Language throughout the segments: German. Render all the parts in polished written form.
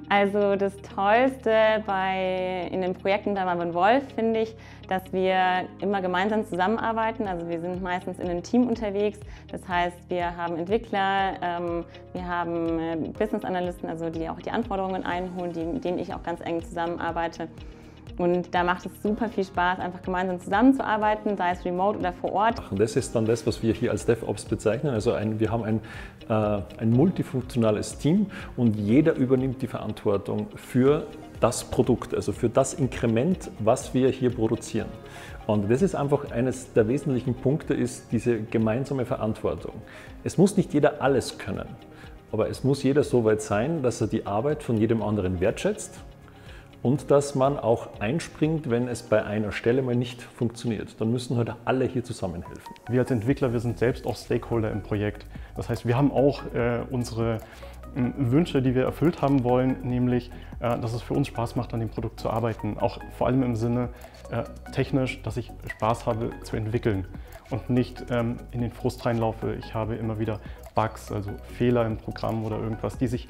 Also das Tollste in den Projekten da bei Wolf finde ich, dass wir immer gemeinsam zusammenarbeiten. Also wir sind meistens in einem Team unterwegs. Das heißt, wir haben Entwickler, wir haben Business Analysten, also die auch die Anforderungen einholen, mit denen ich auch ganz eng zusammenarbeite. Und da macht es super viel Spaß, einfach gemeinsam zusammenzuarbeiten, sei es remote oder vor Ort. Und das ist dann das, was wir hier als DevOps bezeichnen. Also wir haben ein multifunktionales Team und jeder übernimmt die Verantwortung für das Produkt, also für das Inkrement, was wir hier produzieren. Und das ist einfach eines der wesentlichen Punkte, ist diese gemeinsame Verantwortung. Es muss nicht jeder alles können, aber es muss jeder so weit sein, dass er die Arbeit von jedem anderen wertschätzt. Und dass man auch einspringt, wenn es bei einer Stelle mal nicht funktioniert. Dann müssen halt alle hier zusammenhelfen. Wir als Entwickler, wir sind selbst auch Stakeholder im Projekt. Das heißt, wir haben auch unsere Wünsche, die wir erfüllt haben wollen, nämlich, dass es für uns Spaß macht, an dem Produkt zu arbeiten. Auch vor allem im Sinne technisch, dass ich Spaß habe zu entwickeln und nicht in den Frust reinlaufe. Ich habe immer wieder Bugs, also Fehler im Programm oder irgendwas, die sich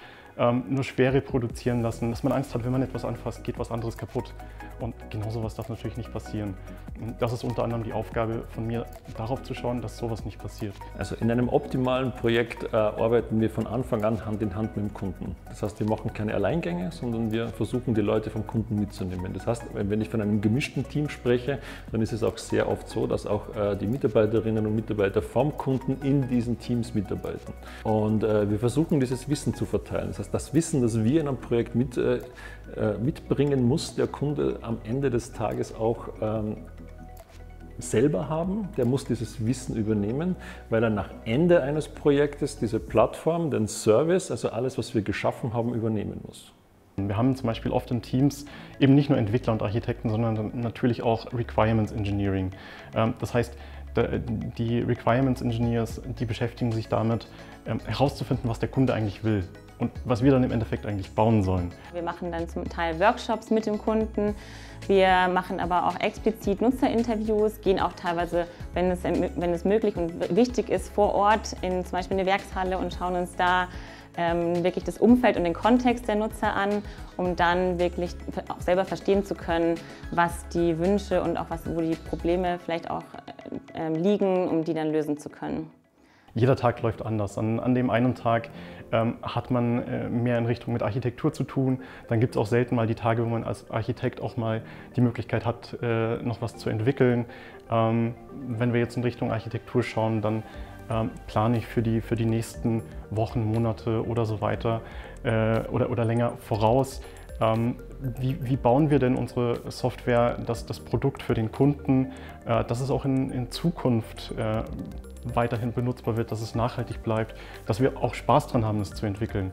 nur schwer reproduzieren lassen, dass man Angst hat, wenn man etwas anfasst, geht was anderes kaputt. Und genau sowas darf natürlich nicht passieren. Und das ist unter anderem die Aufgabe von mir, darauf zu schauen, dass sowas nicht passiert. Also in einem optimalen Projekt arbeiten wir von Anfang an Hand in Hand mit dem Kunden. Das heißt, wir machen keine Alleingänge, sondern wir versuchen, die Leute vom Kunden mitzunehmen. Das heißt, wenn ich von einem gemischten Team spreche, dann ist es auch sehr oft so, dass auch die Mitarbeiterinnen und Mitarbeiter vom Kunden in diesen Teams mitarbeiten. Und wir versuchen, dieses Wissen zu verteilen. Das heißt, das Wissen, das wir in einem Projekt mitbringen, muss der Kunde am Ende des Tages auch selber haben. Der muss dieses Wissen übernehmen, weil er nach Ende eines Projektes diese Plattform, den Service, also alles, was wir geschaffen haben, übernehmen muss. Wir haben zum Beispiel oft in Teams eben nicht nur Entwickler und Architekten, sondern natürlich auch Requirements Engineering. Das heißt, die Requirements Engineers, die beschäftigen sich damit, herauszufinden, was der Kunde eigentlich will und was wir dann im Endeffekt eigentlich bauen sollen. Wir machen dann zum Teil Workshops mit dem Kunden. Wir machen aber auch explizit Nutzerinterviews, gehen auch teilweise, wenn es möglich und wichtig ist, vor Ort zum Beispiel in eine Werkshalle und schauen uns da wirklich das Umfeld und den Kontext der Nutzer an, um dann wirklich auch selber verstehen zu können, was die Wünsche und auch wo die Probleme vielleicht auch liegen, um die dann lösen zu können. Jeder Tag läuft anders. An dem einen Tag hat man mehr in Richtung mit Architektur zu tun. Dann gibt es auch selten mal die Tage, wo man als Architekt auch mal die Möglichkeit hat, noch was zu entwickeln. Wenn wir jetzt in Richtung Architektur schauen, dann plane ich für die nächsten Wochen, Monate oder so weiter oder länger voraus. Wie bauen wir denn unsere Software, das Produkt für den Kunden, dass es auch in Zukunft weiterhin benutzbar wird, dass es nachhaltig bleibt, dass wir auch Spaß dran haben, es zu entwickeln.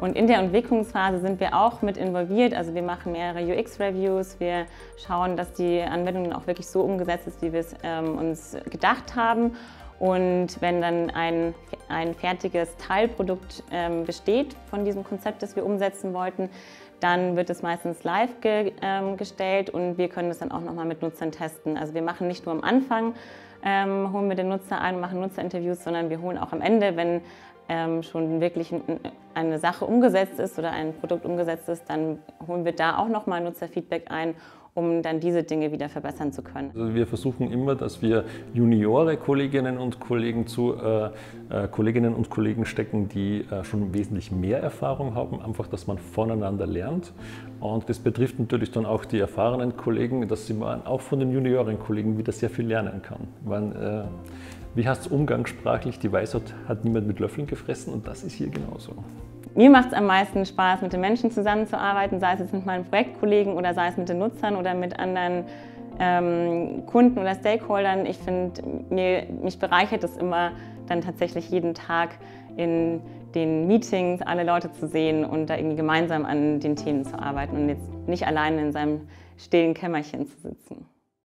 Und in der Entwicklungsphase sind wir auch mit involviert, also wir machen mehrere UX-Reviews, wir schauen, dass die Anwendung auch wirklich so umgesetzt ist, wie wir es uns gedacht haben. Und wenn dann ein fertiges Teilprodukt besteht von diesem Konzept, das wir umsetzen wollten, dann wird es meistens live gestellt und wir können es dann auch nochmal mit Nutzern testen. Also wir machen nicht nur am Anfang, holen wir den Nutzer ein, machen Nutzerinterviews, sondern wir holen auch am Ende, wenn schon wirklich eine Sache umgesetzt ist oder ein Produkt umgesetzt ist, dann holen wir da auch nochmal Nutzerfeedback ein, um dann diese Dinge wieder verbessern zu können. Also wir versuchen immer, dass wir juniore Kolleginnen und Kollegen zu Kolleginnen und Kollegen stecken, die schon wesentlich mehr Erfahrung haben, einfach, dass man voneinander lernt. Und das betrifft natürlich dann auch die erfahrenen Kollegen, dass man auch von den junioren Kollegen wieder sehr viel lernen kann. Wie heißt es umgangssprachlich, die Weisheit hat niemand mit Löffeln gefressen und das ist hier genauso. Mir macht es am meisten Spaß, mit den Menschen zusammenzuarbeiten, sei es jetzt mit meinen Projektkollegen oder sei es mit den Nutzern oder mit anderen Kunden oder Stakeholdern. Ich finde, mich bereichert es immer, dann tatsächlich jeden Tag in den Meetings alle Leute zu sehen und da irgendwie gemeinsam an den Themen zu arbeiten und jetzt nicht alleine in seinem stillen Kämmerchen zu sitzen.